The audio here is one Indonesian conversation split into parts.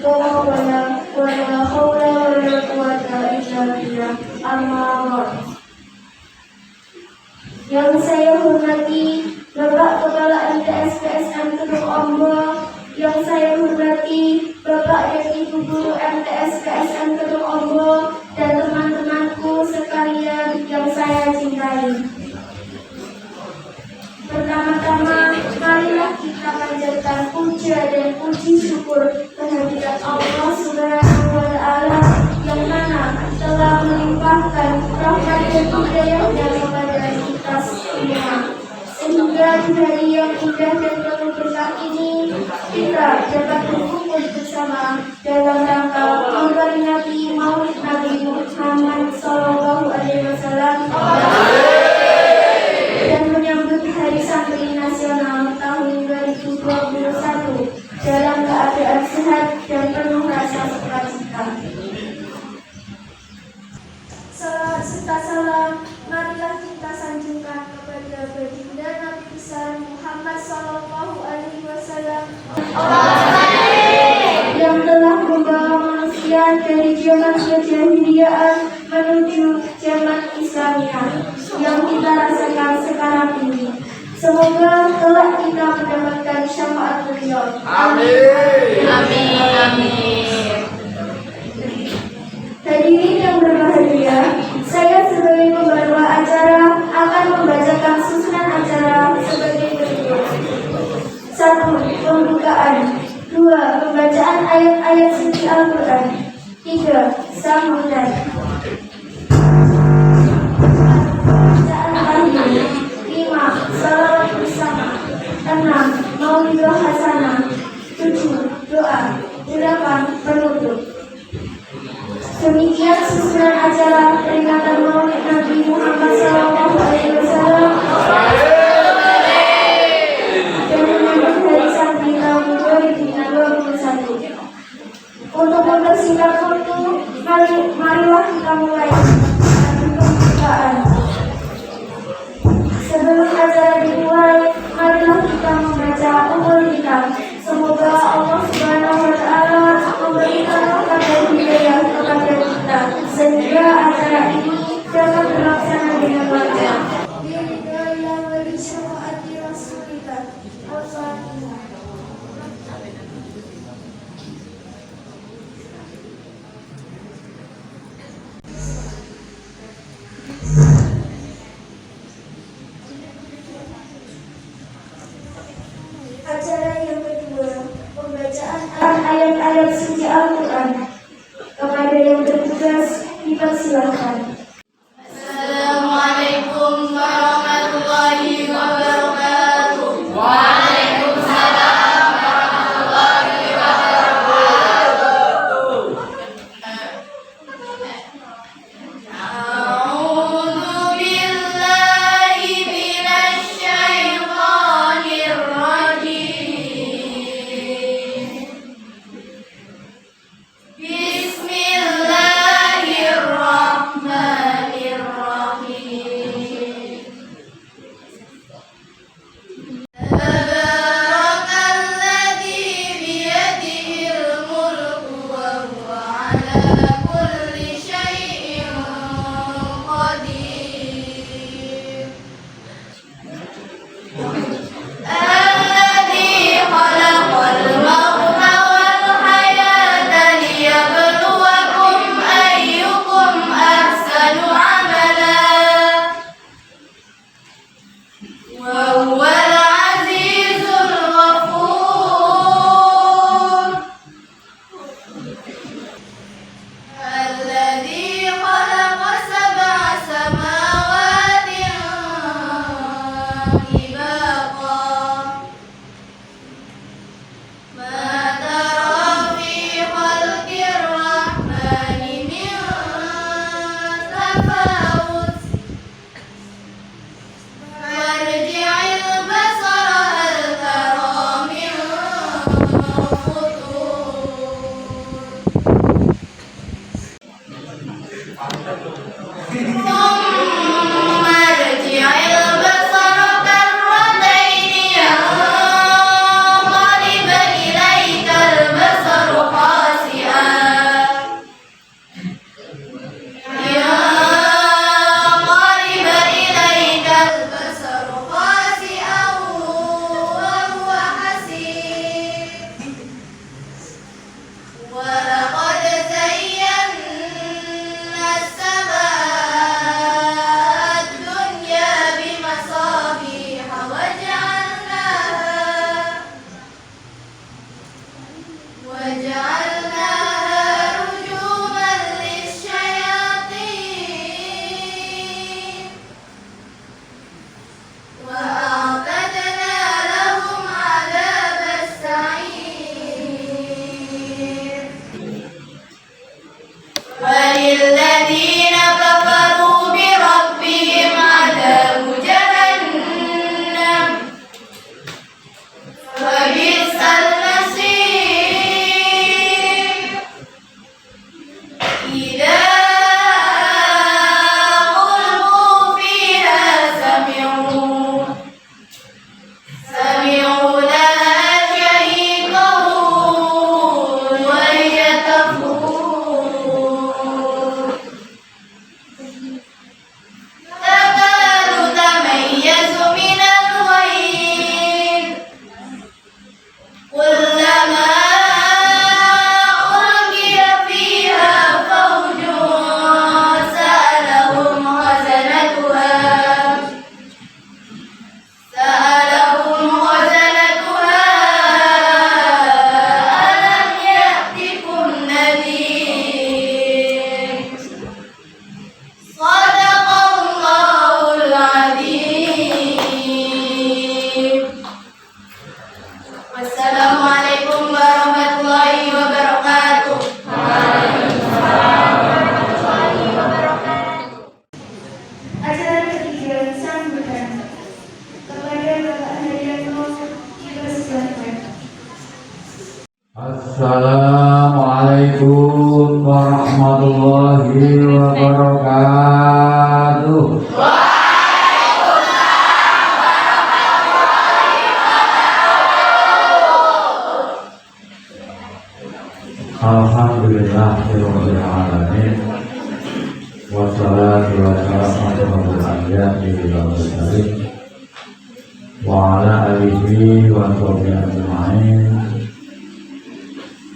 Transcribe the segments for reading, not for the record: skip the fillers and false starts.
wala haula wala quwwata illa billah. Amma. Yang saya hormati Bapak Kepala MTS-PSN Kedung Ombok, yang saya hormati Bapak dan Ibu Guru MTS-PSN Kedung Ombok, dan teman-temanku sekalian yang saya cintai. Pertama-tama, marilah kita panjatkan puja dan puji syukur kehadirat Allah Subhanahu wa Ta'ala yang mana telah melimpahkan rahmat dan hidayahnya kepada kita semua, sehingga di hari yang indah dan penuh berkah ini kita dapat berkumpul bersama dalam rangka memperingati Maulid Nabi Muhammad SAW dan menyambut Hari Santri Nasional tahun 2021 dalam keadaan sehat dan penuh rasa sukacita. Salawat serta salam marilah kita sanjungkan kepada baginda Nabi besar Muhammad SAW yang telah membawa manusia dari zaman kejahiliaan menuju zaman Islamiyah yang kita rasakan sekarang ini. Semoga kelak kita mendapatkan syafaat beliau. Amin. Amin. Amin. Hadirin yang berbahagia, saya sebagai pembawa acara akan membacakan susunan acara sebagai berikut. 1. Pembukaan. 2. Pembacaan ayat-ayat suci Al-Quran. 3. Sambutan. Bacaan akhir. 5. Salawat bersama. 6. Maulidah hasanah. 7. Doa. 8. Penutup. Demikian susunan acara peringatan Maulid Nabi Muhammad SAW dan menyambut Hari Santri tahun 2021. Untuk mempersingkat waktu, marilah kita mulai pembukaan. Sebelum acara dimulai, marilah kita membaca umul kitab. Semoga Allah Subhanahu wa Ta'ala memberikan rahmat dan hidayah kepada kita sehingga acara ini dapat terlaksana dengan lancar. Biridillah wa bi syafaati Rasulillah. Al-Fatihah. Acara yang kedua, pembacaan ayat-ayat suci Al-Quran. Kepada yang bertugas dipersilakan. Assalamualaikum warahmatullahi wabarakatuh. Waalaikumsalam warahmatullahi wabarakatuh. A'udzu billahi minasy syaithanir rajim. Bismillahirrahmanirrahim. ولقد زينا السماء الدنيا بمصابيح وجعلناها رجوما للشياطين وأعتدنا لهم عذاب السعير وللذين كفروا بربهم عذاب جهنم وبئس المصير إذا ألقوا فيها سمعوا لها شهيقا وهي تفور تكاد تميز من الغيظ كلما ألقي فيها فوج سألهم خزنتها ألم يأتكم نذير صدق الله العظيم والسلام عليكم ورحمة الله وبركاته. Acara ketiga sambutan kepada Bapak Haryanto dipersilakan. Assalamualaikum warahmatullahi wabarakatuh. Alhamdulillahirabbil alamin. Wassalatu wassalamu ala asyrofil wa ala alihi wa sahbihi ajma'in.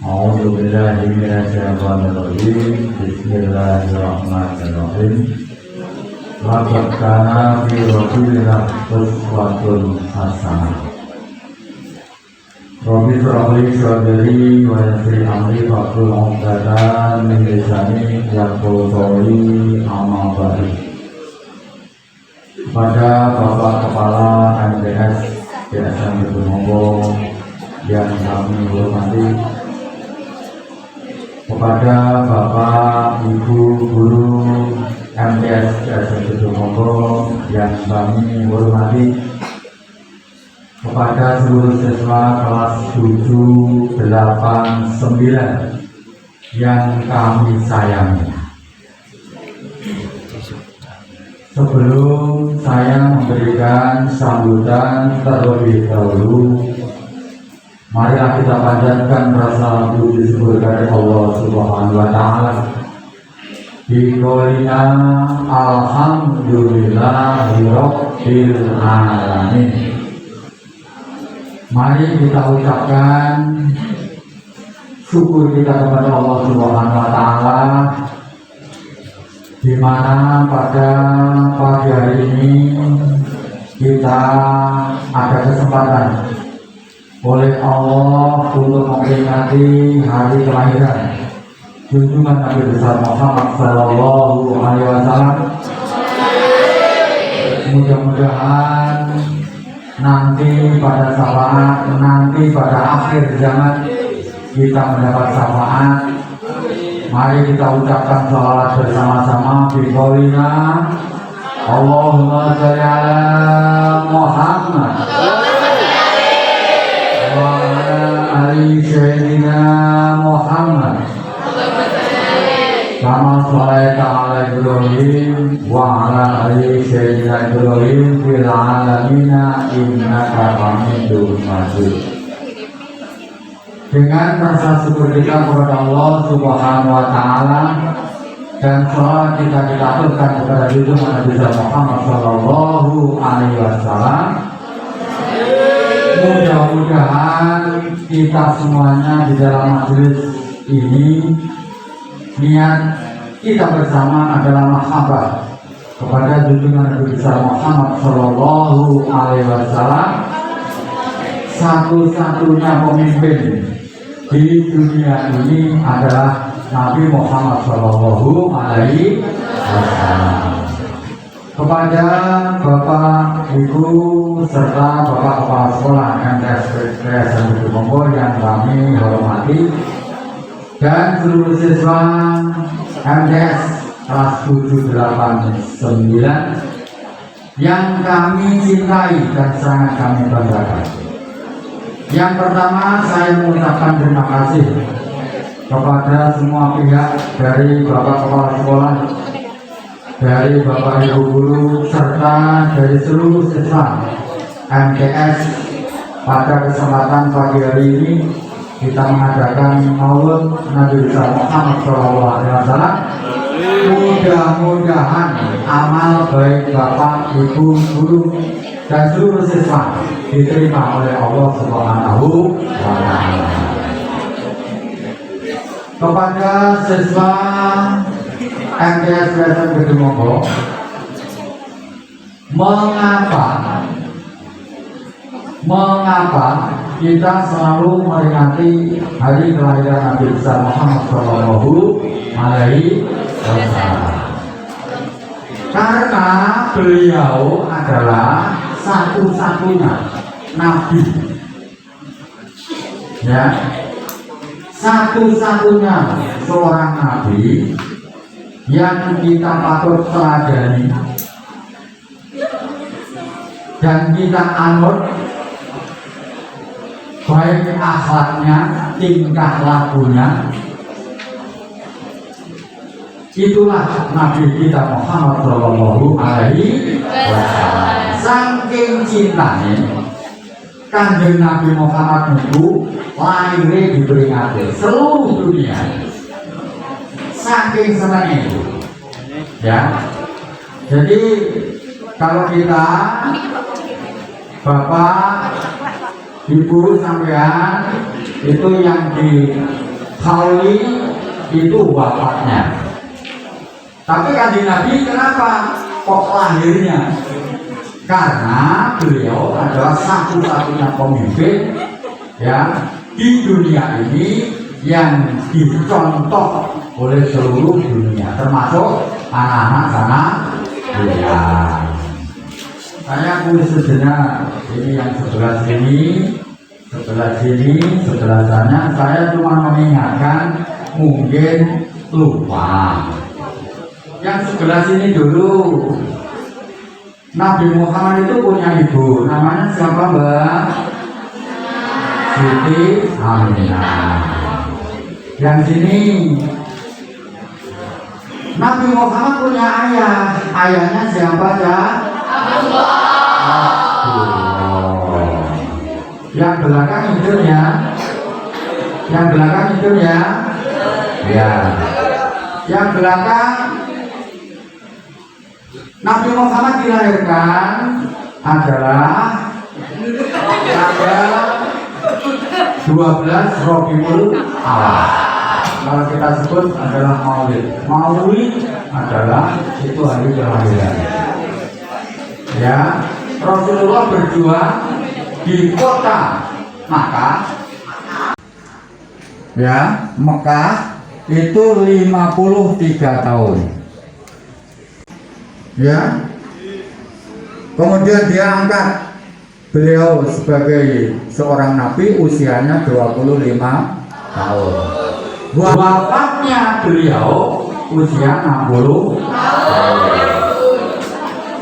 A'udzu billahi minasyaitonir rajim. Bismillahirrahmanirrahim. Laqad kana fi rasulillah uswatun hasanah. Rabbi shrahli sadri wa yassir amri wahlul 'uqdatam min lisani yafqahu qawli. Amma ba'du. Kepada Bapak Kepala MTS PSM Diponegoro yang kami hormati, kepada Bapak Ibu Guru MTS PSM Diponegoro yang kami hormati, kepada seluruh siswa kelas 7, 8, 9 yang kami sayangi. Sebelum saya memberikan sambutan terlebih dahulu, marilah kita panjatkan rasa puji syukur kepada Allah Subhanahu wa Ta'ala. Biqaulina alhamdulillahirabbil alamin. Mari kita ucapkan syukur kita kepada Allah Subhanahu wa Ta'ala, di mana pada pagi hari ini kita ada kesempatan oleh Allah untuk memperingati hari kelahiran junjungan Nabi besar Muhammad Sallallahu Alaihi Wasallam. Mudah-mudahan nanti pada akhir zaman kita mendapat syafaat. Mari kita ucapkan sholawat bersama-sama. Biqaulina Allahumma sholli ala Muhammad wa ala ali sayyidina Muhammad kama sholaita ala Ibrahim wa ala ali sayyidina Ibrahim fil alamina innaka hamidum majid. Dengan rasa syukur kita kepada Allah Subhanahu wa Ta'ala dan sholat kita aturkan kepada junjungan Nabi Muhammad Sallallahu Alaihi Wasallam, mudah-mudahan kita semuanya di dalam majelis ini niat kita bersama adalah mahabbah kepada junjungan Nabi besar Muhammad Shallallahu Alaihi Wasallam, satu-satunya pemimpin di dunia ini adalah Nabi Muhammad Shallallahu Alaihi Wasallam. Kepada Bapak, Ibu, serta Bapak Kepala Sekolah MTS PTS Bogor yang kami hormati, dan seluruh siswa MTS kelas 789 yang kami cintai dan sangat kami banggakan. Yang pertama, saya mengucapkan terima kasih kepada semua pihak, dari Bapak Kepala Sekolah, dari Bapak Ibu Guru, serta dari seluruh siswa MTS. Pada kesempatan pagi hari ini kita mengadakan Maulid Nabi besar Muhammad SAW. Mudah-mudahan amal baik Bapak, Ibu, Guru, dan seluruh siswa diterima oleh Allah Subhanahu wa Ta'ala. Kepada siswa MTS PTS Gedung Mogo, mengapa kita selalu memperingati hari kelahiran Nabi besar Muhammad Shallallahu Alaihi Wasallam? Karena beliau adalah satu-satunya Nabi, ya, satu-satunya seorang Nabi yang kita patut teladani dan kita anut, baik akhlaknya, tingkah lakunya. Itulah Nabi kita Muhammad Shallallahu Alaihi Wasallam. Saking cintanya Kanjeng Nabi Muhammad itu lahirnya diperingati seluruh dunia. Saking senangnya itu, ya. Jadi kalau kita, Bapak, Ibu sampean, itu yang dihauli itu wafatnya. Tapi Kanjeng Nabi kenapa kok lahirnya? Karena beliau adalah satu-satunya pemimpin, ya, di dunia ini yang dicontoh oleh seluruh dunia, termasuk anak-anak sana dunia. Saya tulis sejenak, ini yang sebelah sini, sebelah sini, sebelah sana. Saya cuma mengingatkan, mungkin lupa. Yang sebelah sini dulu, Nabi Muhammad itu punya ibu, namanya siapa, Mbak? Siti Aminah. Yang sini, Nabi Muhammad punya ayah, ayahnya siapa, ya? Yang belakang hidungnya, yang belakang hidungnya, ya. Yang belakang, Nabi Muhammad dilahirkan adalah tanggal 12 Rabiul Awal. Kalau kita sebut adalah Maulid. Maulid adalah itu hari kelahiran. Ya, Rasulullah berjuang di kota Makkah. Ya, Mekah itu 53 tahun. Ya, kemudian dia angkat beliau sebagai seorang nabi, usianya 25 tahun. Wafatnya beliau usia 60 tahun.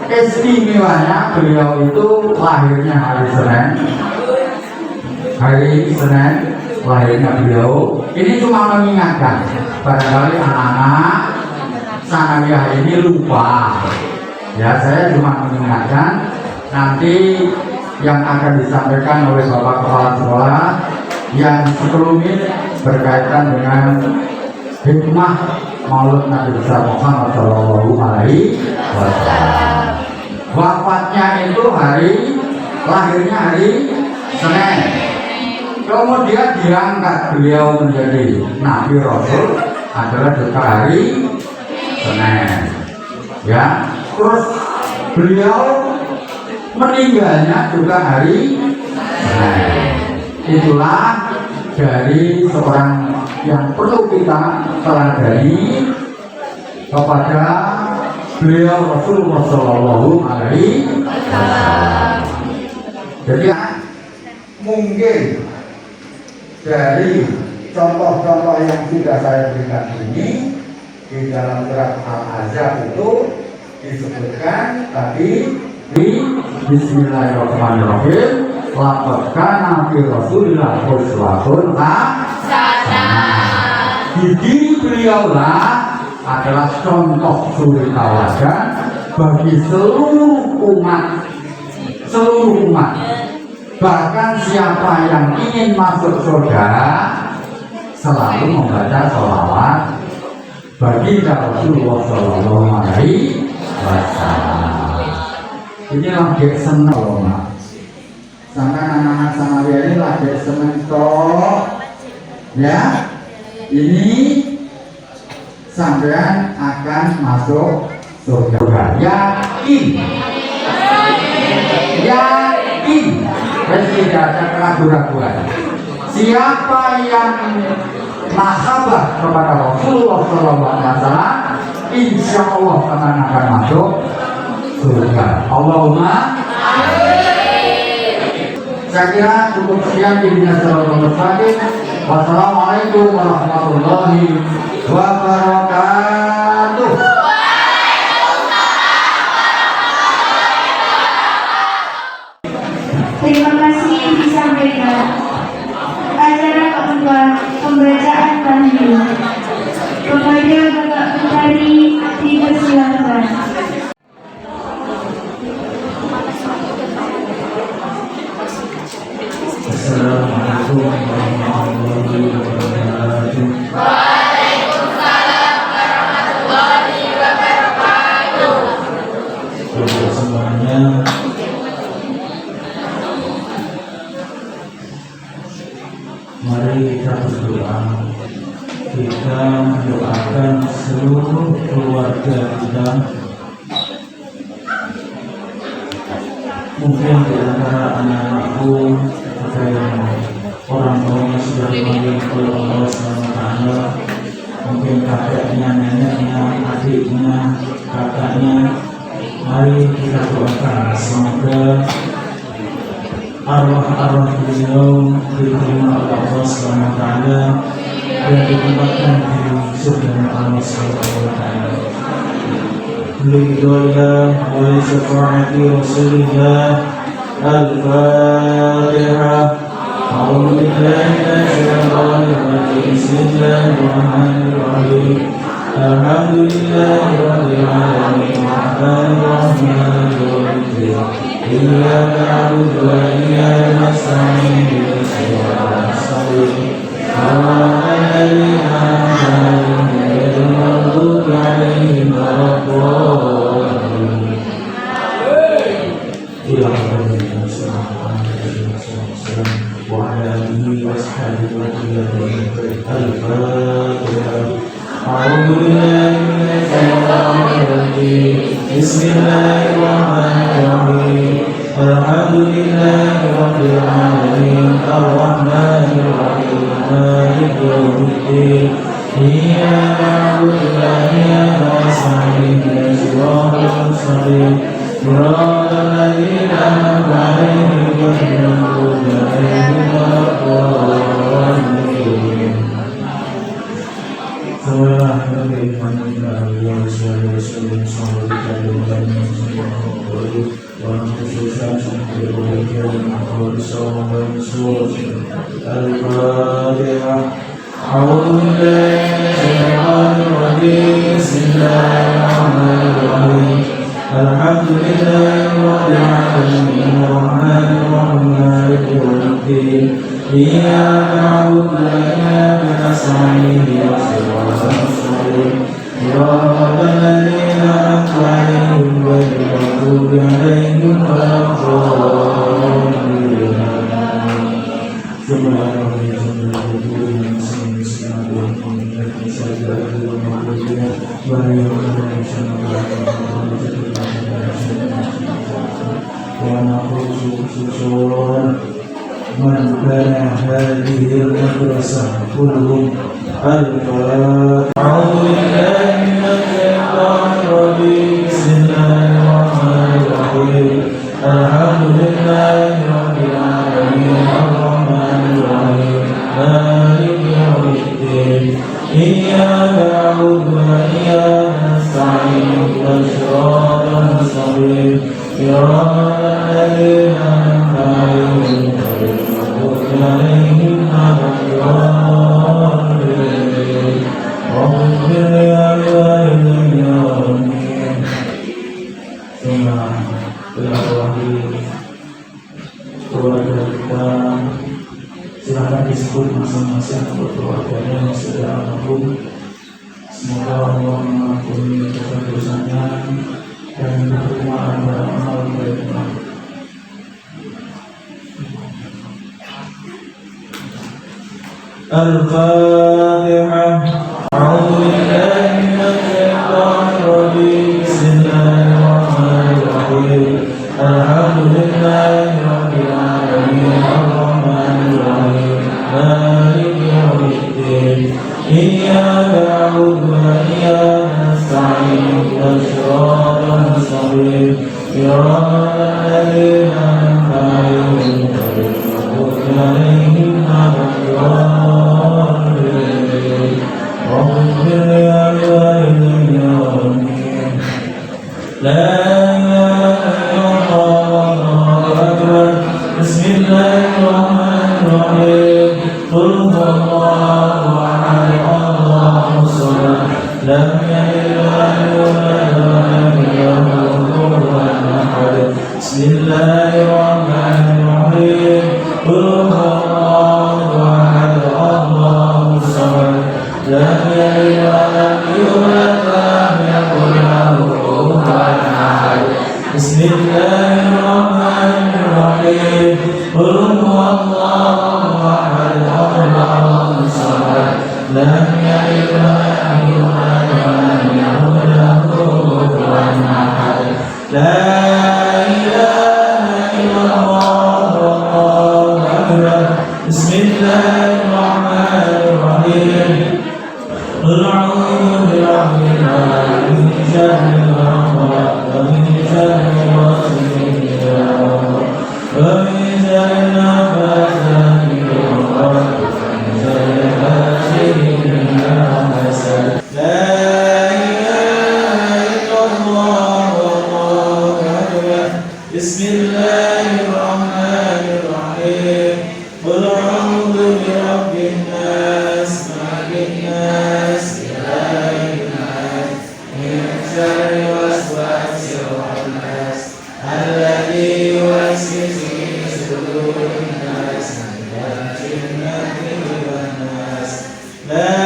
Istimewanya beliau itu lahirnya hari Senin. Hari Senin lahirnya beliau. Ini cuma mengingatkan, barangkali anak-anak sanawiyah ini lupa. Ya, saya cuma mengingatkan, nanti yang akan disampaikan oleh Bapak Kepala Sekolah yang sekelumit berkaitan dengan hikmah Maulid Nabi besar Muhammad Shallallahu Alaihi Wasallam. Wafatnya itu hari, lahirnya hari Senin. Kemudian diangkat beliau menjadi Nabi Rasul adalah juga hari Senin. Ya, terus beliau meninggalnya juga hari Senin. Itulah dari seorang yang perlu kita teladani kepada beliau Rasulullah Shallallahu Alaihi Wasallam. Jadi mungkin dari contoh-contoh yang sudah saya berikan ini di dalam surat Al-Ahzab itu disebutkan tadi di Bismillahirrahmanirrahim, laqad kana fi Rasulillah uswatun hasanah. Jadi beliaulah adalah contoh suri tauladan bagi seluruh umat. Bahkan siapa yang ingin masuk surga selalu membaca sholawat bagi Rasulullah Shallallahu Alaihi Wasallam. Ini lagi seneng loh, Mak. Sampai anak-anak Samaria ini lagi seneng toh, ya. Ini sampean akan masuk surga. Yakin. Dan tidak ada keraguan-keraguan. Siapa yang mahabbah kepada Rasulullah SAW, insya Allah akan masuk surga. Allahumma amin. Saya kira cukup sekian di Wassalamualaikum warahmatullahi wabarakatuh. Terima kasih disampaikan. Acara kedua, pembacaan tahliil. Kepada Bapak Menteri dipersilakan. Assalamualaikum warahmatullahi wabarakatuh. Waalaikumsalam warahmatullahi wabarakatuh. Untuk semuanya, mari kita berdoa. Kita mendoakan seluruh keluarga kita. Mungkin di antara anak-anakku ada yang orang tuanya sudah dipanggil oleh Allah SWT. Mungkin kakeknya, neneknya, adiknya, kakaknya. Mari kita doakan semoga arwah-arwah beliau diterima oleh Allah SWT dan ditempatkan di surga Allah SWT. Lidullah wa syafa'ati Rasulillah. Al-Fatihah. A'udzu billahi minasyaitonir rajim. Bismillahirrahmanirrahim. Alhamdulillahi rabbil alamin. Arrahmanirrahim. Iyyaka na'budu wa iyyaka nasta'in. Ihdinas siratal mustaqim. Shiratal ladzina an'amta 'alaihim ghairil maghdubi 'alaihim waladdallin. وعلى آله وأصحابه الفاتحة. أعوذ بالله من الشيطان الرجيم. بسم الله الرحمن الرحيم. الحمد لله رب العالمين الرحمن الرحيم مالك يوم الدين إياك نعبد وإياك نستعين اهدنا الصراط المستقيم صراط الذين أنعمت عليهم غير المغضوب عليهم ولا الضالين. Al-Fatihah. أعوذ بالله من الشيطان الرجيم. بسم الله الرحمن الرحيم. الحمد لله رب العالمين الرحمن الرحيم مالك يوم الدين إياك نعبد وإياك نستعين اهدنا الصراط المستقيم صراط الذين أنعمت عليهم غير المغضوب عليهم ولا الضالين. من كان هذه المدرسة كلهم الفلاح. أعوذ بالله من الشيطان الرجيم. بسم الله الرحمن الرحيم. الحمد لله رب العالمين الرحمن الرحيم مالك يوم الدين. إياك نعبد وإياك نستعين اهدنا الصراط المستقيم صراط الذين أنعمت عليهم غير المغضوب عليهم ولا الضالين. رب اغفر لي ولوالدي آمين. ثم Bismillahirrahmanirrahim. Keluarga kita silakan disebut masing-masing untuk keluarganya yang sudah almarhum. Semoga Allah mengampuni dosa-dosanya dan diterima amal baiknya. Al-Fatihah. A'udzu billahi minasyaitonir rajim. Bismillahirrahmanirrahim. Alhamdulillahi rabbil alamin arrahmanir rahim maliki yaumiddin. Iyyaka na'budu wa iyyaka nasta'in ihdinas siratal mustaqim siratal ladzina an'amta 'alaihim ghairil maghdubi 'alaihim waladdallin. Rabbana ya walidayya amin. La Bismillahirrahmanirrahim. Qul huwallahu ahad, Allahus samad, lam yalid walam yulad walam yakul lahu kufuwan ahad. Bismillahirrahmanirrahim. Qul huwallahu ahad, Allahus samad, lam yalid walam yulad walam yakul lahu kufuwan ahad. Bismillahirrahmanirrahim. Qul huwallahu ahad, Allahus samad, lam yalid walam yulad walam yakul lahu kufuwan ahad. La ilaha illallah wallahu akbar. Bismillahirrahmanirrahim. Qul a'udzu birabbil falaq min syarri ma khalaq wa min syarri ghasiqin idza waqab wa min syarri naffathati fil 'uqad wa min syarri hasidin idza hasad. La ilaha illallah wallahu akbar. Bismillahirrahmanirrahim. Qul a'udzu birabbin nas malikin nas ilahin nas min syarri waswasil khannas alladzi yuwaswisu fi sudurin nas minal jinnati wan nas. La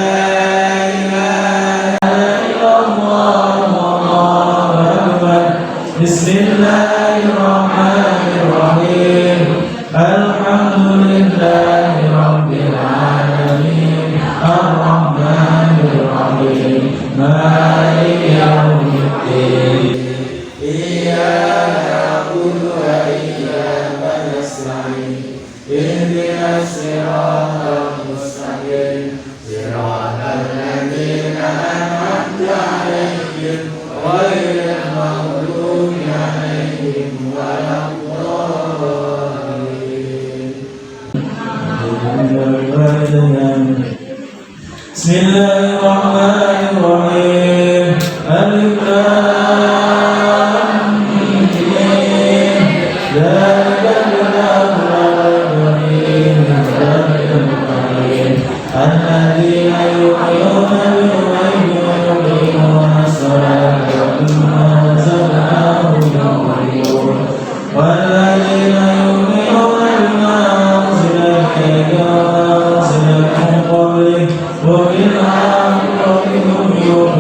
ilaha illallah wallahu akbar. Bismillahirrahmanirrahim. Alhamdulillahi rabbil alamin arrahmanir rahim maliki yaumiddin. Iyyaka na'budu wa iyyaka nasta'in ihdinas siratal mustaqim siratal ladzina an'amta 'alaihim ghairil maghdubi 'alaihim waladdallin. Bismillahirrahmanirrahim. Alif lam mim. Zalikal kitabu la raiba fihi hudan lil muttaqin alladzina yu'minuna bil ghaibi wa yuqimuna as-salata wa mimma razaqnahum yunfiqun. Walladzina yu'minuna bima unzila ilayka wa unzila min qablik wa bil akhirati hum yuqinun.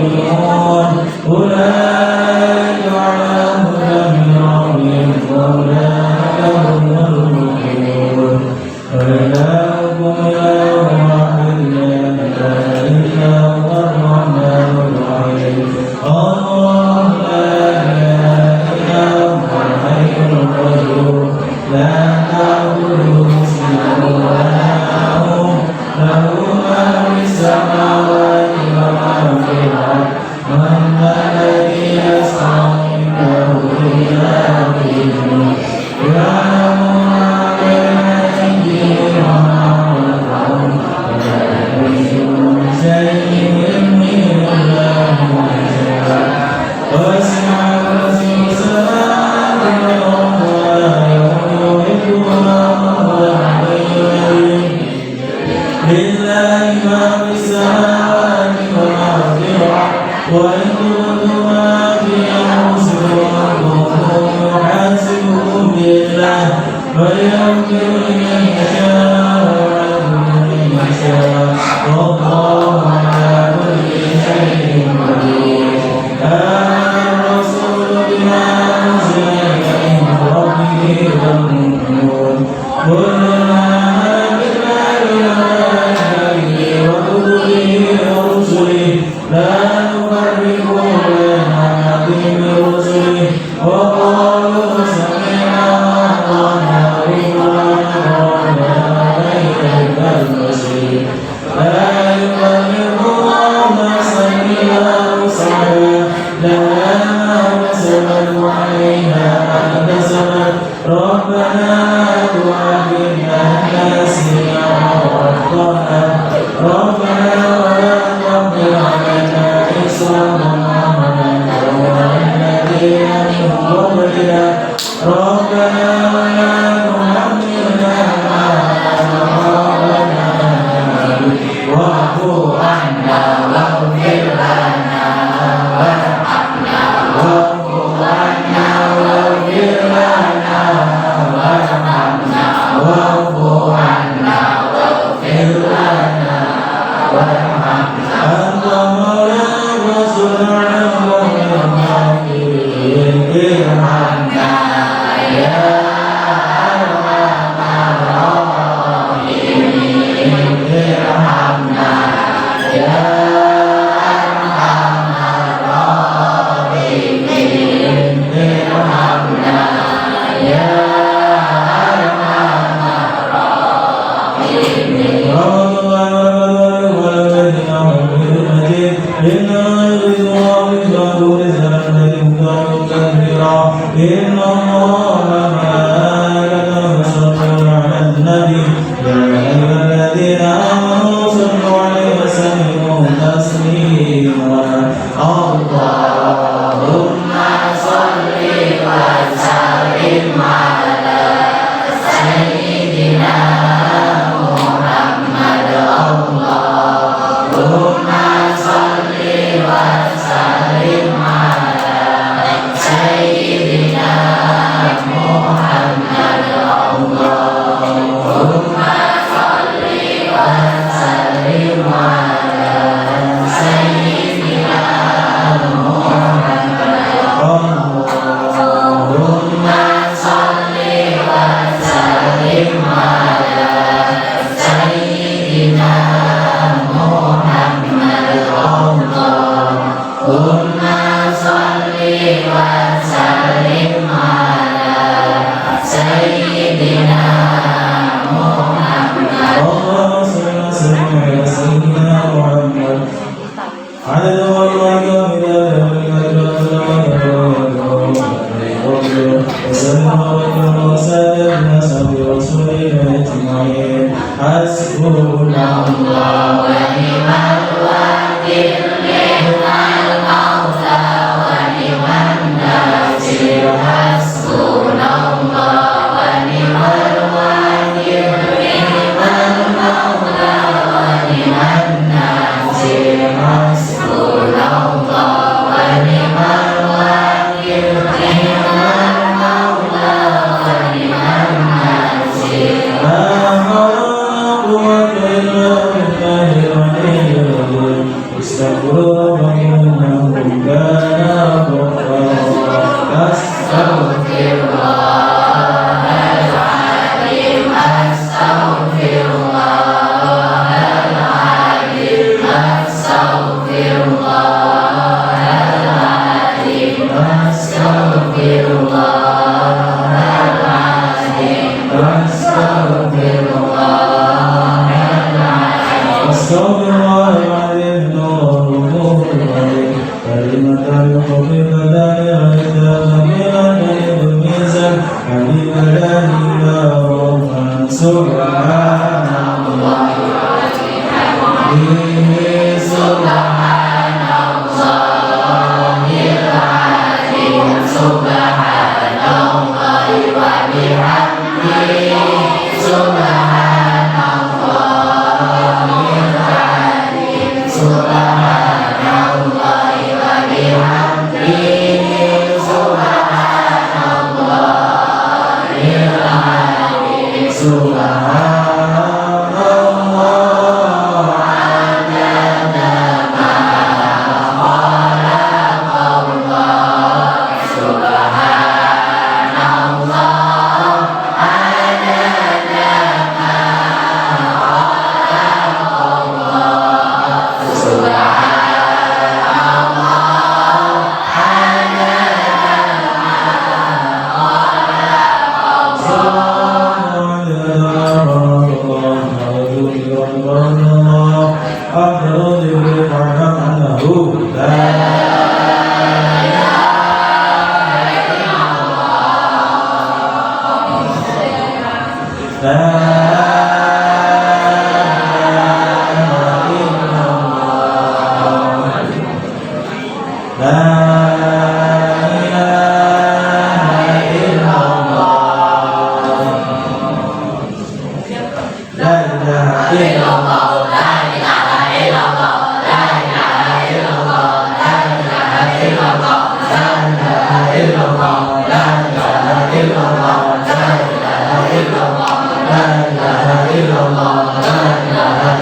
Astagfirullahaladzim.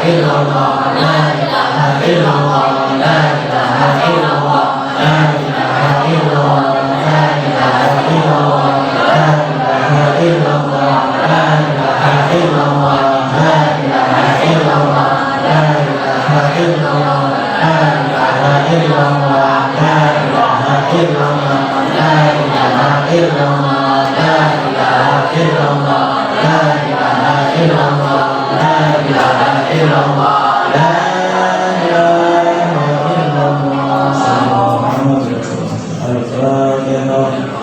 illallah, la ilaha illallah, la ilaha illallah, la ilaha illallah, la ilaha illallah, la ilaha illallah, la ilaha illallah, la ilaha illallah, la ilaha illallah, la ilaha illallah, la ilaha illallah, la ilaha illallah, la ilaha illallah, la ilaha illallah, la ilaha illallah, la ilaha illallah. Al-Fatihah.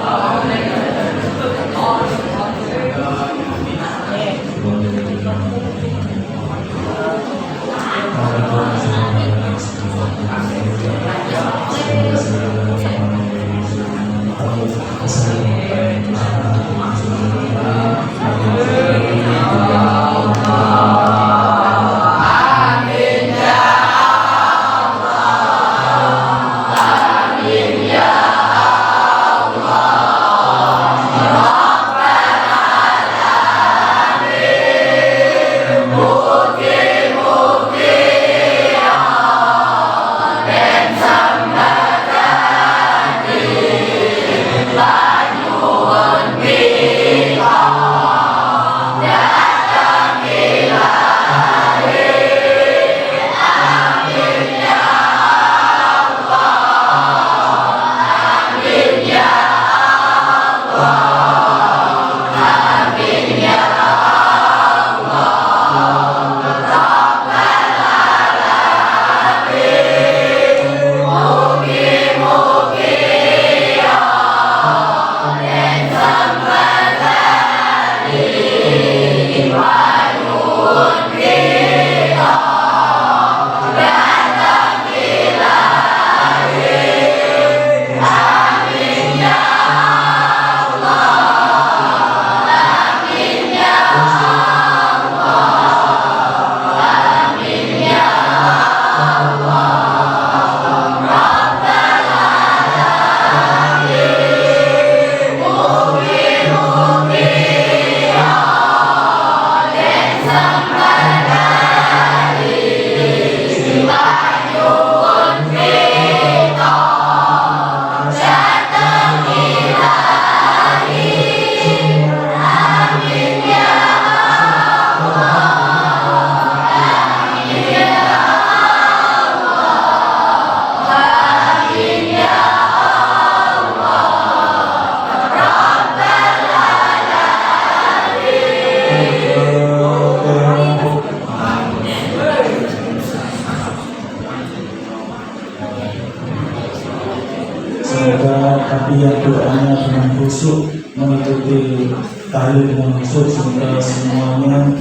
Semoga hati yang doanya dengan khusyuk mengikuti tahlil dengan khusyuk, semoga semuanya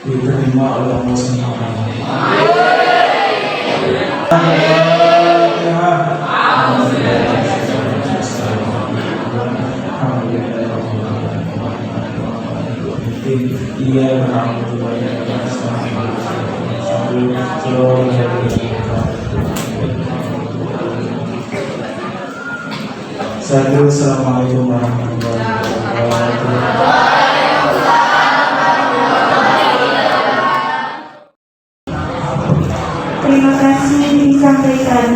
diterima oleh Allah SWT. Assalamualaikum warahmatullahi wabarakatuh. Terima kasih disampaikan.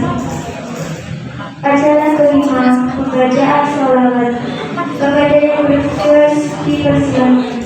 Acara kelima, pembacaan sholawat. Kepada yang bertugas dipersilakan.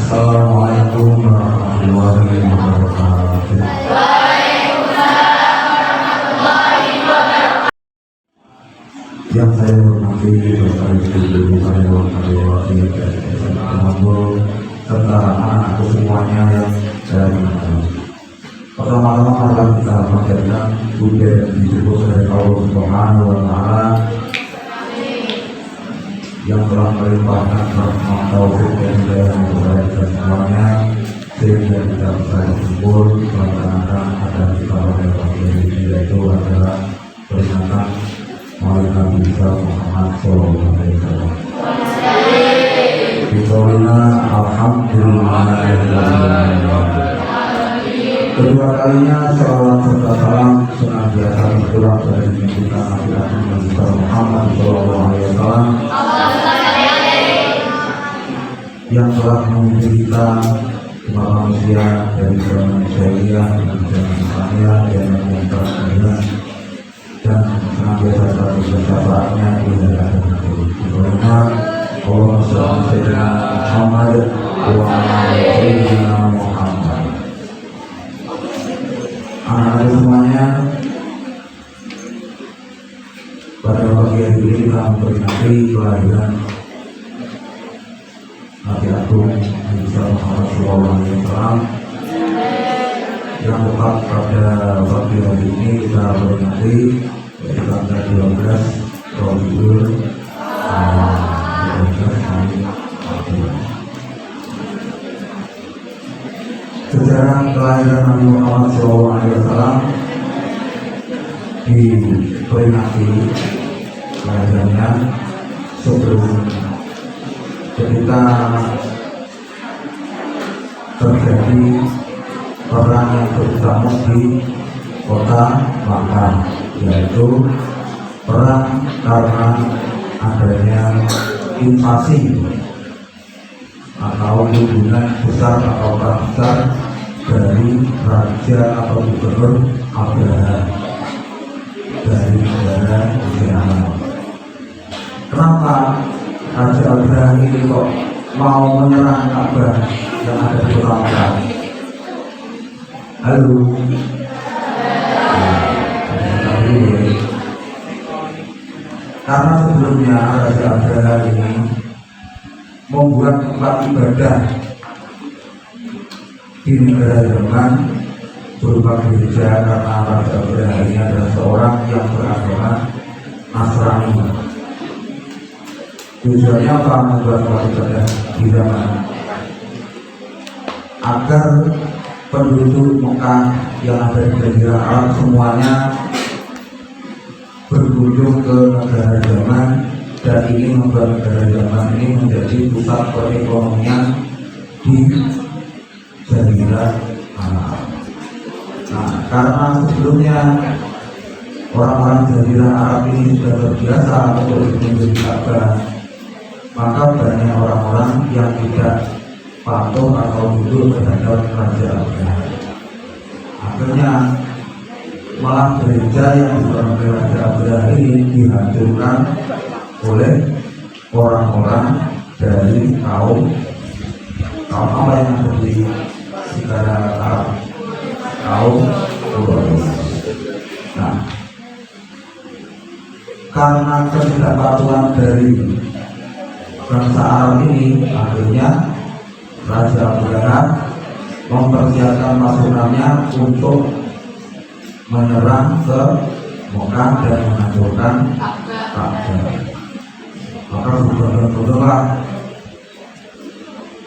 Assalamualaikum warahmatullahi wabarakatuh. Yang saya hormati Bapak Ibu saya hormati wakil dari Temanggung serta anak-anakku semuanya yang saya hormati. Pertama-tama akan kita panjatkan puji dan syukur dari Allah Subhanahu wa Ta'ala yang telah melimpahkan rahmat taufik dan hidayah kepada kita semuanya sehingga kita bisa berkumpul melaksanakan acara kita pada pagi ini, yaitu adalah peringatan Maulid Nabi Muhammad SAW. Bismillah, alhamdulillah. Kedua kalinya salawat serta salam senantiasa tercurah dari junjungan Nabi Muhammad SAW yang telah menguji kita umat manusia dari zaman jahiliyah dan zaman saya dan yang terakhir dan senantiasa terus bersyafaatnya di dalam Bismillah, Allahumma shalli ala Muhammad wa ala Muhammad. Anak-anak semuanya, pada pagi hari ini kita memperingati kelahiran Nabi Agung Muhammad SAW yang tepat pada pagi hari ini kita peringati yaitu tanggal 12 Rabiul Sejarah kelahiran Nabi Muhammad SAW diperingati kelahirannya sebelum ketika terjadi perang yang terutama di kota Makkah, yaitu perang karena adanya invasi atau hubungan besar atau perang besar dari raja atau gubernur Abraha dari negara Israel. Kenapa Raja Abraha ini kok mau menyerang Ka'bah yang ada di kota Makkah? Halo. Karena sebelumnya Raja Abraha ini membuat tempat ibadah di negara Yaman berupa gereja karena Raja Abraha ini adalah seorang yang beragama Nasrani. Tujuannya apa membuat tempat ibadah di Yaman? Agar penduduk Mekah yang ada di Jazirah Arab semuanya berkunjung ke negara Yaman dan ingin membuat negara Yaman ini menjadi pusat perekonomian di Jazirah Arab. Nah, karena sebelumnya orang-orang Jazirah Arab ini sudah terbiasa untuk mengunjungi Ka'bah, maka banyak orang-orang yang tidak patuh atau tunduk terhadap Raja Abraha. Akhirnya malah gereja yang dibangun oleh Raja Abraha ini dihancurkan oleh orang-orang dari kaum apa yang ada di negara Arab, kaum Quraisy. Nah, karena ketidakpatuhan dari bangsa Arab ini, akhirnya Raja Abraha mempersiapkan pasukannya untuk menyerang ke Mekah dan menghancurkan Ka'bah. Maka berbondong-bondonglah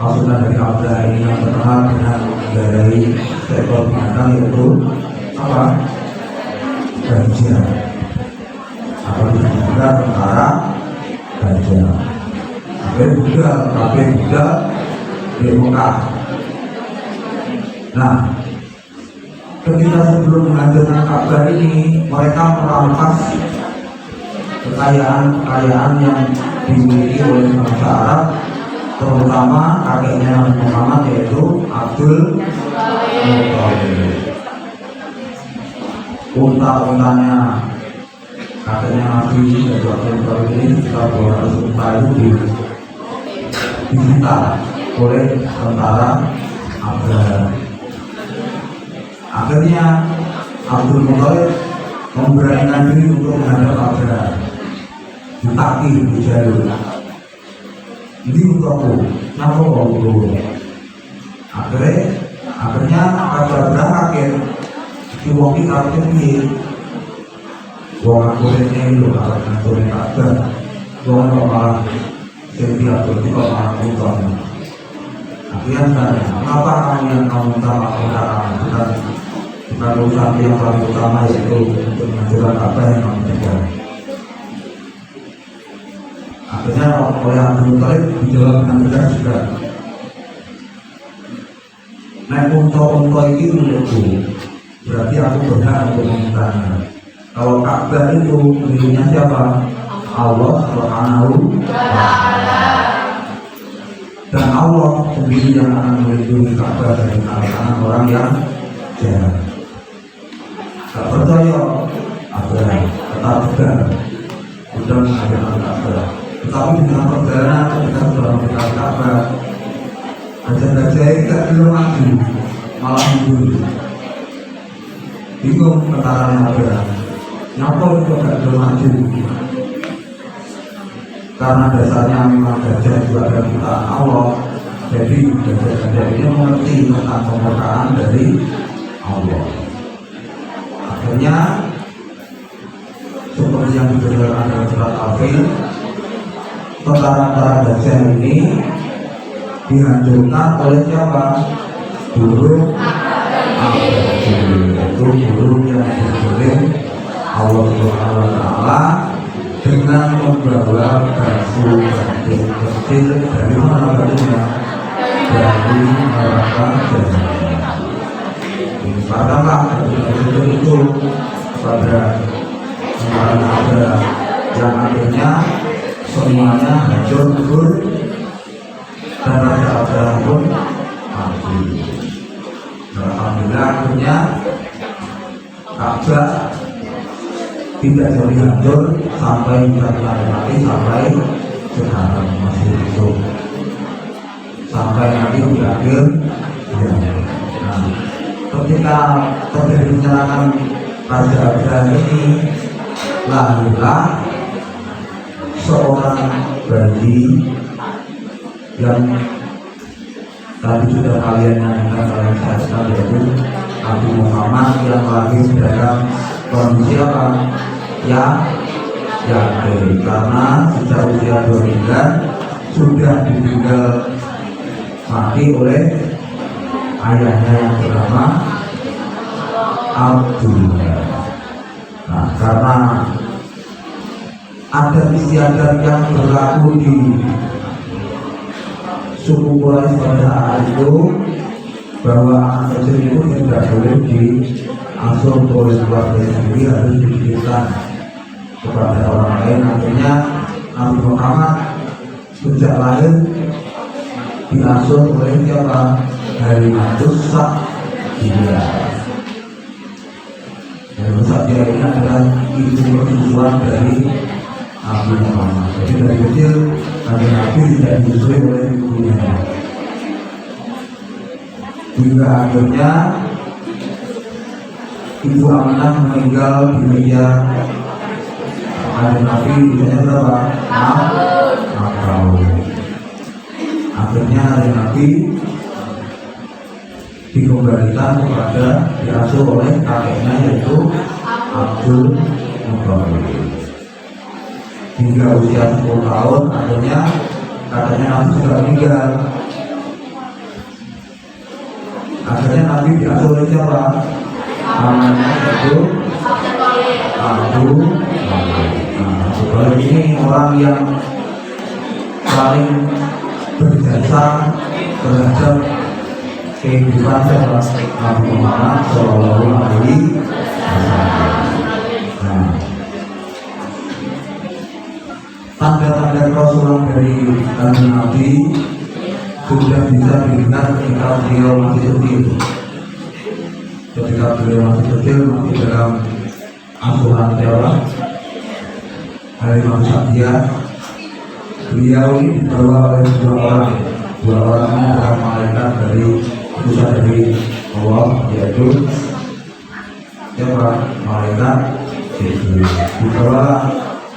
pasukan dari Abraha ini yang terkenal dengan menggarai seekor binatang, yaitu apa? Gajah. Atau juga tentara gajah. Tapi juga di Mekah. Nah, ketika sebelum menghancurkan Ka'bah ini, mereka merampas kekayaan yang dimiliki oleh bangsa Arab, terutama kakeknya Nabi Muhammad, yaitu Abdul Muthalib. Unta-untanya kakeknya Nabi dan Abdul Muthalib ini sekitar 200 unta itu disita oleh tentara Abraham. Akhirnya Abdul Muthalib memberanikan diri untuk menghadap Abraham, ditakir di jalur. Ini untuk aku, kenapa kau dulu? Akhirnya Abraham kaget, diwongi kaget ini. Wong aku ini lho kalau ngatur Ka'bah, wong kok malah setiap berarti kok malah utang. Akhirnya tanya, kenapa kamu minta maaf bukan urusan yang paling utama yaitu untuk menghancurkan Ka'bah yang kamu pegang. Akhirnya oleh Abdul Muthalib dijawab dengan tegas juga. Nek unta itu menurutku, berarti aku berhak untuk memintanya. Kalau Ka'bah itu miliknya siapa? Allah Subhanahu wa Ta'ala. Dan Allah sendiri yang akan melindungi Ka'bah dari tangan orang yang jahat. Tak percaya Abraham tetap tegar sudah menghadap Ka'bah. Tetapi dengan perjalanan ketika sudah mendekat Ka'bah, gajah-gajah tidak belum maju, malah mundur. Bingung tentara Abraham. Kenapa itu tidak belum maju? Karena dasarnya memang gajah juga ada ciptaan Allah. Jadi gajah-gajah ini mengerti tentang pemurkaan dari Allah. Akhirnya seperti yang dijelaskan dalam surat Al-Fil, tentara gajah ini dihancurkan oleh siapa? Burung Ababil, yaitu burung yang dikirim Allah Subhanahu wa Ta'ala dengan membawa batu kecil dari mana batunya? Dari neraka jahanam. Katakanlah itu pada kemarin ada yang akhirnya semuanya hancur lebur dan Raja Abraham pun mati. Alhamdulillah akhirnya Ka'bah tidak jadi hancur sampai mati sampai sekarang masih hidup sampai nanti di akhir ya. Nah, ketika terjadi penyerangan Raja Abraham ini, lahirlah seorang bayi yang tadi sudah kalian nyanyikan oleh saya, yaitu Nabi Muhammad yang lahir dalam kondisi apa? Yang yatim, karena sejak usia 2 bulan sudah ditinggal mati oleh ayahnya yang bernama Abdullah. Nah, karena ada istiadat yang berlaku di suku Quraisy pada saat itu, bahwa anak kecil itu tidak boleh diasuh oleh keluarga sendiri, harus diberikan kepada orang lain. Akhirnya Nabi Muhammad sejak lahir diasuh oleh siapa? Halimatus Sa'diyah. Halimatus Sa'diyah ini adalah ibu perempuan dari Nabi Muhammad. Jadi dari kecil Nabi tidak disusui oleh ibunya. Hingga akhirnya Ibu Aminah meninggal di meja Nabi, usianya berapa? 6 tahun. Akhirnya Nabi dikembalikan kepada diasuh oleh kakeknya, yaitu Abdul Muthalib. Hingga usia 10 tahun, akhirnya katanya Nabi sudah meninggal. Akhirnya Nabi diasuh oleh siapa? Namanya itu Abdul Muthalib. Ini orang yang paling berjasa terhadap kehidupan Nabi Muhammad Shallallahu Alaihi Wasallam. Tanda-tanda kerasulan dari Nabi sudah bisa dilihat ketika beliau masih kecil. Ketika beliau masih kecil, masih dalam asuhan tewa Halimatus Sa'diyah, beliau ini dibawa oleh 2 orang dua orangnya adalah malaikat dari utusan dari Allah, yaitu siapa? Malaikat Jibril. Dibawa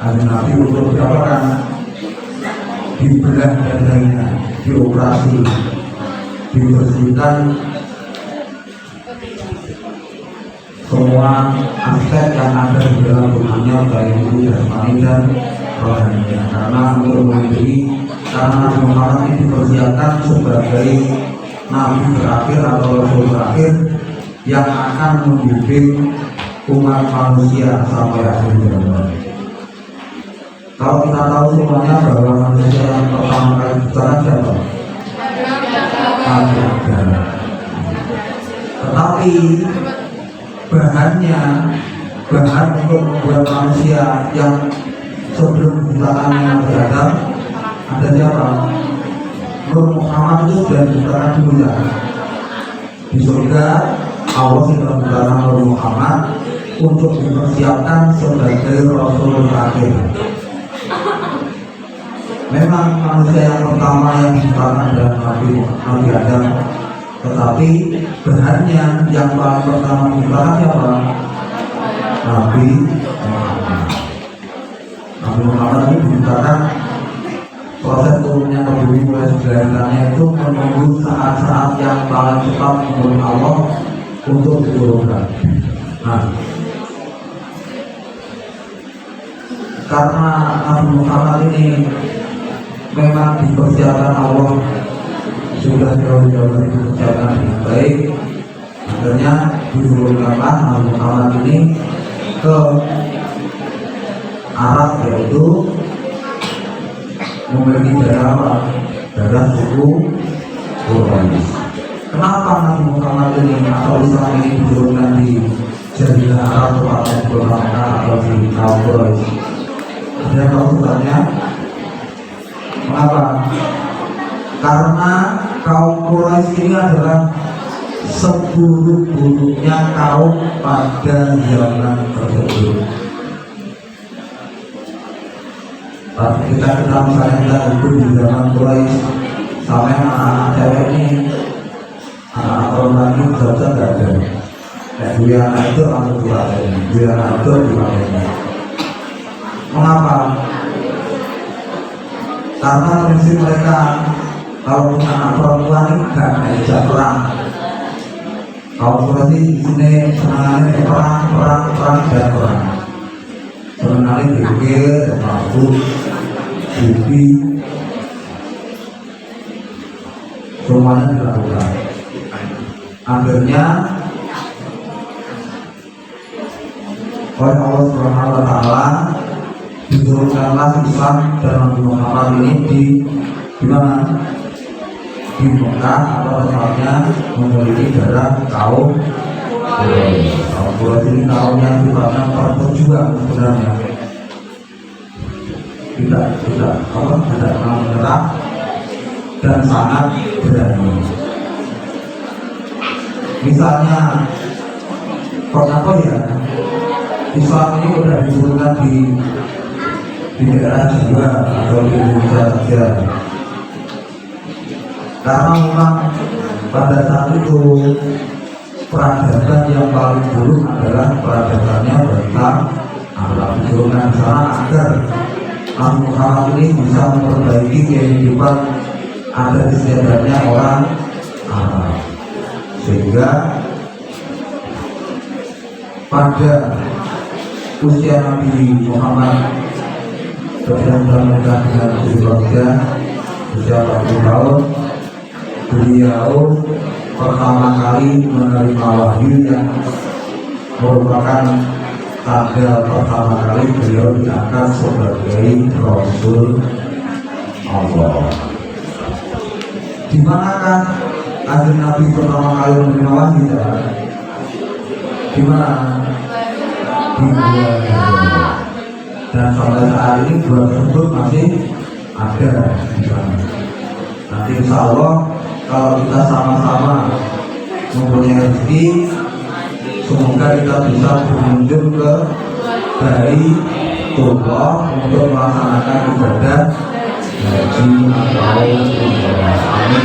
ada Nabi untuk mendapatkan dibelah dadanya, dioperasi, dibersihkan semua aspek yang ada di dalam tubuhnya, baik itu jasmani dan rohaninya. Karena untuk memberi, karena Nabi Muhammad ini dipersiapkan sebagai Nabi terakhir atau Rasul terakhir yang akan membimbing umat manusia sampai akhir zaman. Kalau kita tahu semuanya bahwa manusia yang pertama kali diciptakan siapa? Adam. Tetapi bahan untuk membuat manusia yang sebelum diciptakannya Nabi Adam ada siapa? Nur Muhammad itu sudah diciptakan dulu ya. Di surga Allah sudah menciptakan Nur Muhammad untuk dipersiapkan sebagai Rasul terakhir. Memang manusia yang pertama yang diciptakan adalah Nabi Adam, tetapi bahannya yang paling pertama diciptakan siapa? Nabi Muhammad. Nabi Muhammad ini diciptakan, proses turunnya ke bumi mulai segala itu menunggu saat-saat yang paling cepat menurut Allah untuk diturunkan. Nah, karena Nabi Muhammad ini memang dipersiapkan Allah sudah jauh-jauh dipersiapkan dengan baik, akhirnya diturunkanlah Nabi Muhammad ini ke Arab, yaitu memiliki darah suku Quraisy. Kenapa Nabi Muhammad ini atau Islam ini diturunkan di Jazirah Arab tepatnya di Kota Mekah atau di kaum Quraisy? Ada tahu sebabnya? Mengapa? Karena kaum Quraisy ini adalah seburuk-buruknya kaum pada zaman tersebut. Kita misalnya kita hidup di zaman Quraisy, sampai anak-anak cewek ini, anak perempuan ini saja tidak ada. Dua anak itu langsung dipakai, dua anak itu dipakai. Mengapa? Karena prinsip mereka, kalau punya anak perempuan ini tidak diajak perang. Kalau seperti di sini senangnya perang dan perang. Senangnya dipikir, mabuk, judi, semuanya dilakukan. Akhirnya oleh Allah Subhanahu wa Ta'ala diturunkanlah Islam dan Nabi Muhammad ini di mana? Di Mekah, atau tepatnya memiliki darah kaum Quraisy. Kaum Quraisy ini kaum yang sifatnya berjuang sebenarnya, tidak mau menyerah dan sangat berani. Misalnya, kenapa ya Islam ini sudah diturunkan di daerah Jawa atau di Indonesia saja? Karena memang pada saat itu peradaban yang paling buruk adalah peradabannya bangsa Arab. Diturunkan di sana agar Nabi Muhammad ini bisa memperbaiki kehidupan ada di sekitarnya orang Arab, sehingga pada usia Nabi Muhammad ketika menikah dengan usia 40 tahun, beliau pertama kali menerima wahyu yang merupakan tanda pertama kali beliau diangkat sebagai Rasul Allah. Di manakah akhir Nabi pertama kali menerima wahyu? Di mana? Di Gua. Dan sampai saat ini gua tersebut masih ada di sana. Nanti insya Allah kalau kita sama-sama mempunyai rezeki, semoga kita bisa berkunjung ke Baitullah untuk melaksanakan ibadah haji atau umrah. Amin.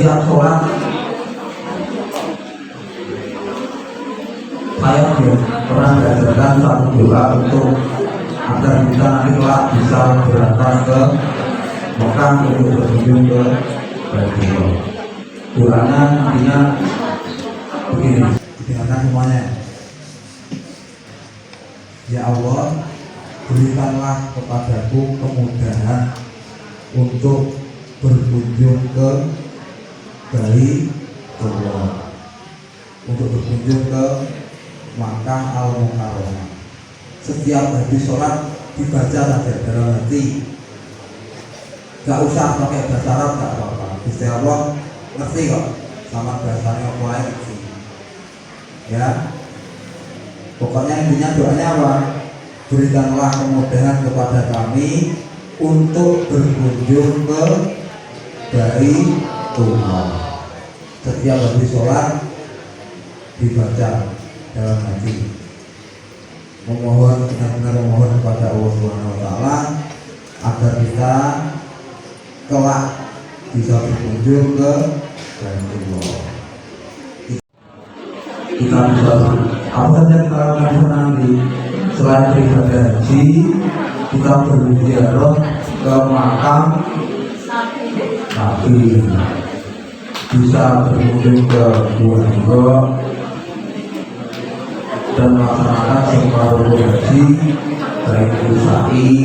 setiap sholat saya pernah diajarkan satu doa untuk agar kita nanti kelak bisa berangkat ke Mekah untuk berkunjung ke Baitullah. Doanya intinya begini, dengarkan semuanya. Ya Allah, berikanlah kepadaku kemudahan untuk berkunjung ke Baitullah, untuk berkunjung ke Makkah Al-Mukarramah. Setiap habis sholat dibaca saja dalam hati, gak usah pakai bahasa Arab, gak apa-apa. Gusti Allah ngerti kok sama bahasanya apa yang ngerti. Ya, pokoknya intinya doanya apa? Berikanlah kemudahan kepada kami untuk berkunjung ke Baitullah. Setiap habis sholat dibaca dalam hati, memohon, benar-benar memohon kepada Allah Subhanahu wa Ta'ala agar kita kelak bisa berkunjung ke Baitullah. Kita bisa apa saja kita lakukan nanti selain beribadah haji, kita berziarah ke makam Nabi, bisa berkunjung ke Gua Hira dan melaksanakan semua rukun haji, baik itu sa'i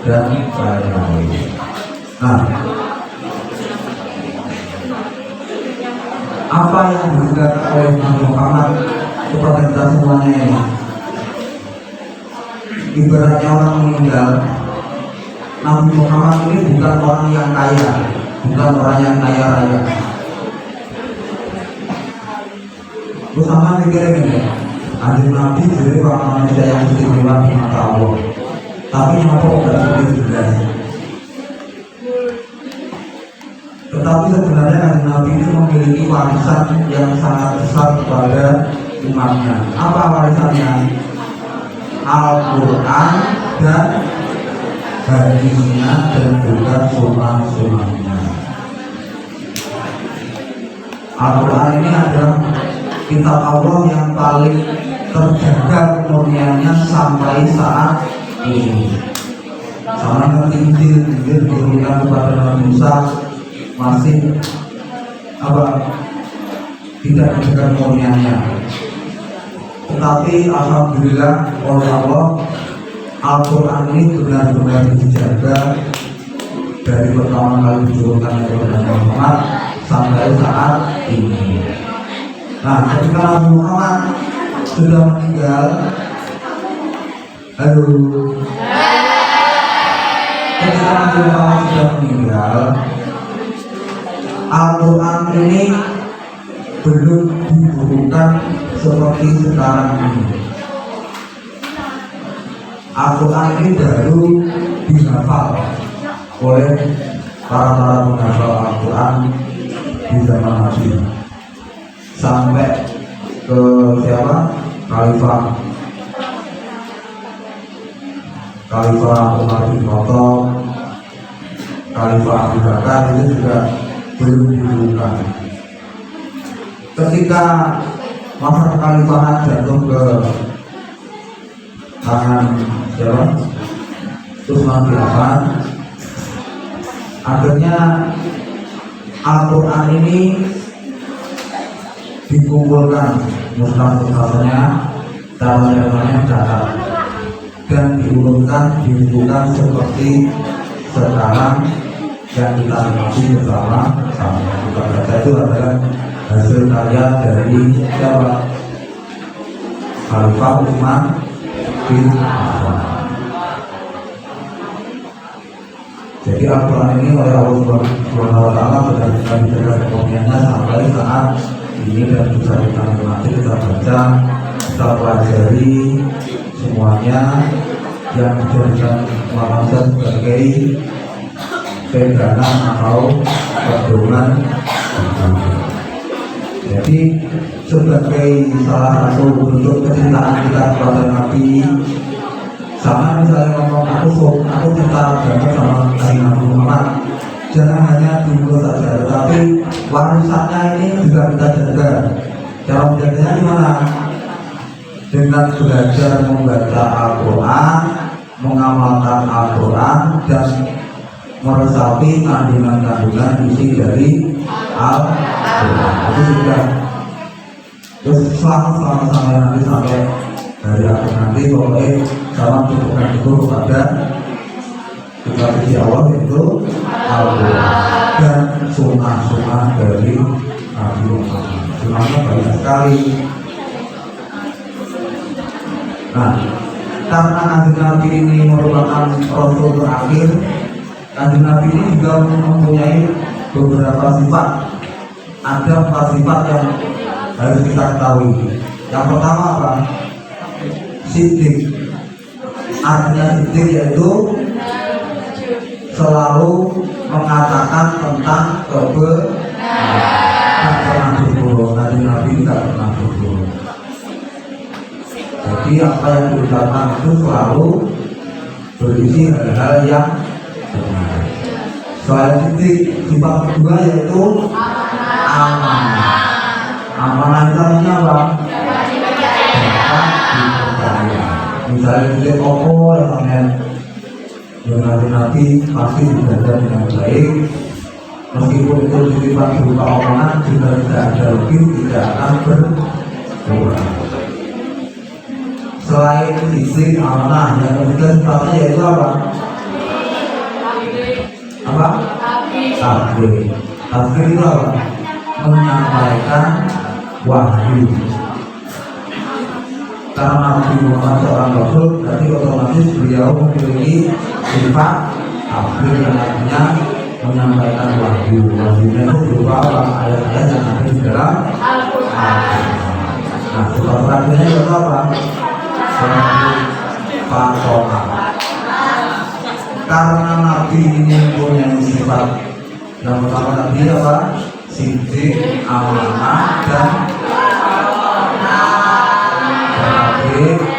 dan lain-lain. Nah, apa yang diberikan oleh Nabi Muhammad kepada kita semuanya ini? Ibaratnya orang meninggal, Nabi Muhammad ini bukan orang yang kaya, bukan orang yang kaya raya. Bersama mikirnya gini, Kanjeng Nabi jadi orang manusia yang istimewa di mata Allah. Tapi kenapa udah sedih jelas? Tetapi sebenarnya Kanjeng Nabi itu memiliki warisan yang sangat besar kepada umatnya. Apa warisannya? Al-Quran dan hadisnya dan juga sunnah-sunnahnya. Al-Quran ini adalah kitab Allah yang paling terjaga kemurniannya sampai saat ini. Sama seperti Injil diberikan kepada Nabi Musa masih tidak terjaga kemurniannya. Tetapi alhamdulillah oleh Allah, Al-Quran ini benar-benar dijaga dari pertama kali diturunkan kepada Nabi Muhammad sampai saat ini. Nah, ketika Nabi Muhammad sudah meninggal, ketika Nabi Muhammad sudah meninggal, Al-Quran ini belum dibukukan seperti sekarang ini. Al-Quran ini baru dihafal oleh para penghafal Al-Quran di zaman Nabi sampai ke siapa? Khalifah Umar bin Khattab, Khalifah Abu Bakar itu juga belum dibukukan. Ketika masa kekhalifahan jatuh ke tangan siapa? Utsman bin Affan, akhirnya Al-Quran ini dikumpulkan mushaf-mushafnya, caranya catat dan diurutkan, dibukukan seperti sekarang yang kita nikmati bersama-sama. Bukan saja itu adalah hasil karya dari siapa? Khalifah Utsman bin Affan. Jadi Al-Quran ini oleh Allah Subhanahu wa Ta'ala sudah bisa dijaga kemurniannya sampai saat ini dan bisa kita nikmati, kita baca, kita pelajari semuanya yang dijadikan manusia sebagai pegangan atau pedoman. Jadi sebagai salah satu bentuk kecintaan kita kepada Nabi, sama misalnya ngomong aku cinta banget sama Nabi Muhammad, jangan hanya di mulut saja, tetapi warisannya ini juga kita jaga. Cara menjaganya gimana? Dengan belajar membaca Al-Quran, mengamalkan Al-Quran, dan meresapi kandungan-kandungan isi dari Al-Quran. Itu sudah. Terus selama nanti sampai dari akhir nanti, pokoknya salam cukupkan itu kepada kita di awal itu Al-Quran dan sunnah-sunnah dari Nabi Muhammad. Sunnahnya banyak sekali. Nah, karena Nabi ini merupakan Rasul terakhir, Nabi ini juga mempunyai beberapa sifat. Ada 4 sifat yang harus kita ketahui. Yang pertama apa? Siddiq. Artinya siddiq yaitu selalu mengatakan tentang kebenaran. Tak pernah berbohong. Nabi tidak pernah berbohong. Jadi apa yang diucapkan itu selalu berisi hal-hal yang benar. Selain siddiq, sifat kedua yaitu amanah. Amanah itu artinya apa? Misalnya kita kokoh yang Nabi pasti dijaga dengan baik, meskipun itu sifat berupa omongan juga tidak ada lebih, tidak akan berkurang. Selain sisi amanah, yang ketiga sifatnya yaitu apa? Apa? Tabligh. Tabligh itu apa? Menyampaikan wahyu. Karena Nabi Muhammad seorang Rasul, berarti otomatis beliau memiliki sifat tabligh yang artinya menyampaikan wahyu. Wahyunya itu berupa ayat-ayat yang ada di dalam Al-Quran. Nah, sifat terakhirnya itu apa? Fatona. Karena Nabi ini mempunyai sifat yang pertama tadi apa? Siddiq, amanah, dan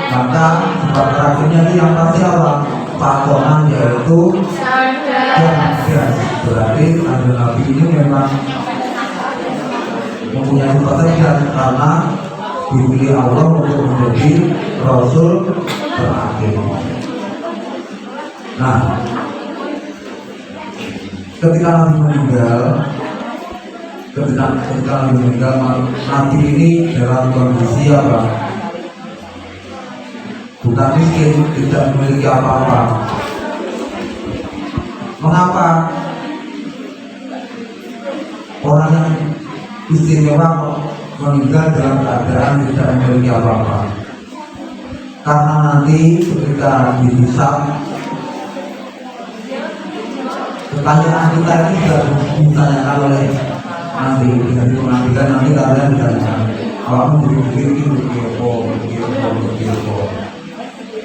maka sifat terakhirnya ini yang pasti apa? Patonan, yaitu cerdas. Berarti Nabi ini memang mempunyai sifat cerdas karena dipilih Allah untuk menjadi Rasul terakhir. Nah, ketika Nabi meninggal, Nabi ini dalam kondisi apa? Bukan miskin, tidak memiliki apa-apa. Mengapa? Orang yang istimewa meninggal dalam keadaan tidak memiliki apa-apa. Karena nanti ketika dihisab, kekayaan kita ini sudah ditanyakan oleh nanti, dari pengantikan nanti kalian ditanyakan, kamu begini, begitu.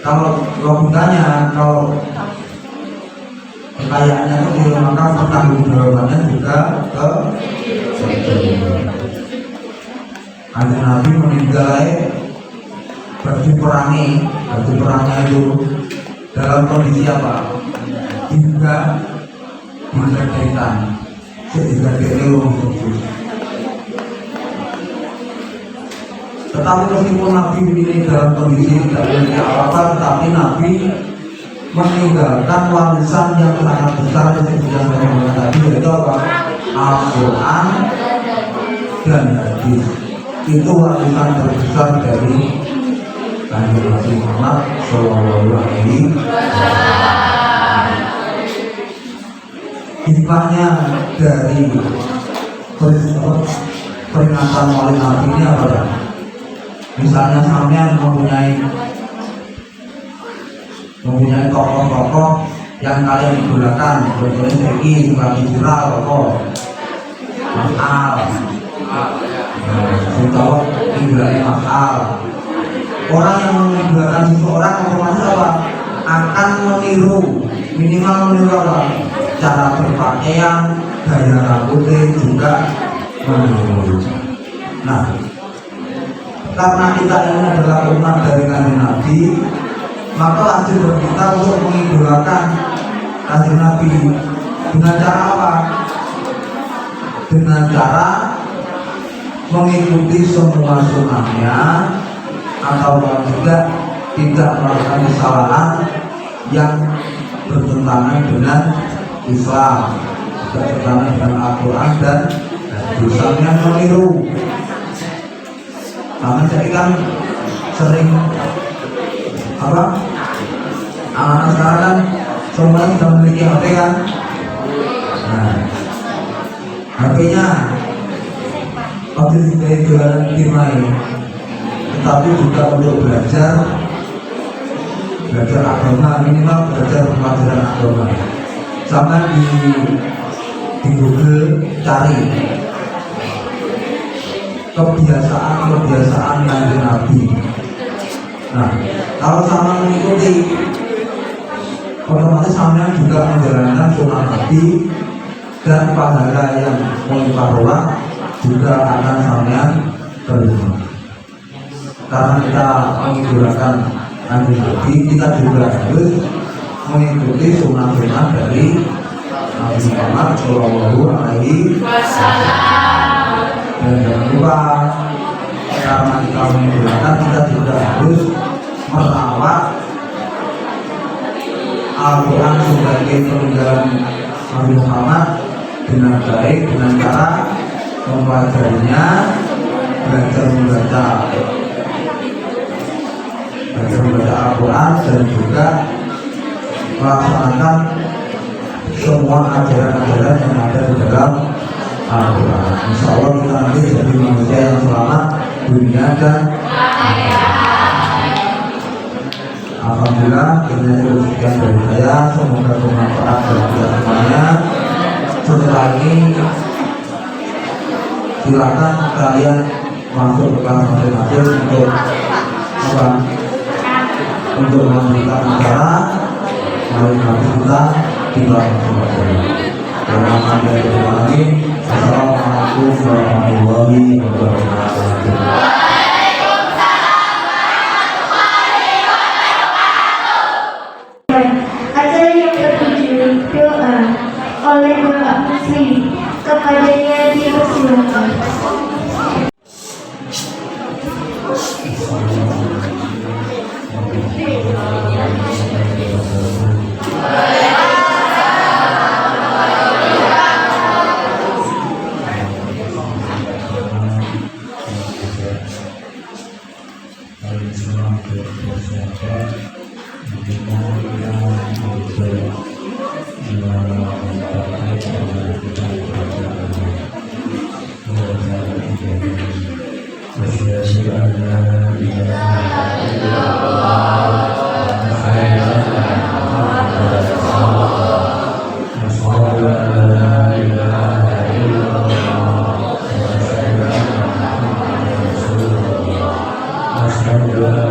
Kalau ditanya, kalau kekayaannya itu maka pertanggungjawabannya juga ke Kanjeng Nabi meninggal baju perangnya itu dalam kondisi apa? Juga digadaikan, sehingga dia tetapi meskipun Nabi ini dalam kondisi tidak memiliki apa-apa, tetapi Nabi meninggalkan warisan yang sangat besar seperti yang saya bilang tadi, yaitu apa? Al-Quran dan hadis. Itu warisan terbesar dari Kanjeng Nabi Muhammad Shallallahu Alaihi Wasallam. Hikmahnya dari peringatan Maulid Nabi ini apa ya? Misalnya sampean mempunyai tokoh-tokoh yang kalian idolakan, contohnya Seki, lagi viral, tokoh Mas Al, contoh idolanya Mas Al. Orang yang mengidolakan seseorang otomatis apa? Akan meniru, minimal meniru apa? Cara berpakaian, gaya rambutnya juga meniru. Nah, karena kita ini adalah umat dari Kanjeng Nabi, maka wajib bagi kita untuk mengidolakan Kanjeng Nabi. Dengan cara apa? Dengan cara mengikuti semua sunnahnya, atau juga tidak melakukan kesalahan yang bertentangan dengan Islam, bertentangan dengan Al-Quran dan dosanya meniru. Karena jadi kan sering apa? Anak-anak sekarang kan semuanya sudah memiliki HP kan. Nah, HP-nya waktu dari jualan timai, tetapi juga untuk belajar agama, minimal belajar pelajaran agama. Sama di Google cari kebiasaan Kanjeng Nabi. Nah, kalau sama mengikuti, otomatis sama juga menjalankan sunnah Nabi, dan pahala yang melimpah ruah juga akan sampean terima. Karena kita mengidolakan Kanjeng Nabi, kita juga harus mengikuti sunnah-sunnah dari Nabi Muhammad Shallallahu Alaihi Wasallam. Dan jangan lupa, karena kita mengidolakan, kita juga harus merawat Al-Quran sebagai peninggalan Nabi Muhammad dengan baik, dengan cara mempelajarinya, belajar membaca Al-Quran, dan juga melaksanakan semua ajaran-ajaran yang ada di dalam Al-Quran. Insya Allah kita nanti jadi manusia yang selamat dunia dan alhamdulillah. Ini sekian dari saya, semoga bermanfaat bagi kita semuanya. Setelah ini silakan kalian masuk ke kelas masing-masing untuk apa? Untuk melanjutkan acara mari kita di kelas masing-masing. Assalamualaikum warahmatullahi wabarakatuh. Acara yang ketujuh, doa oleh Bapak Muslim, kepadanya dipersilakan. Alhamdulillah.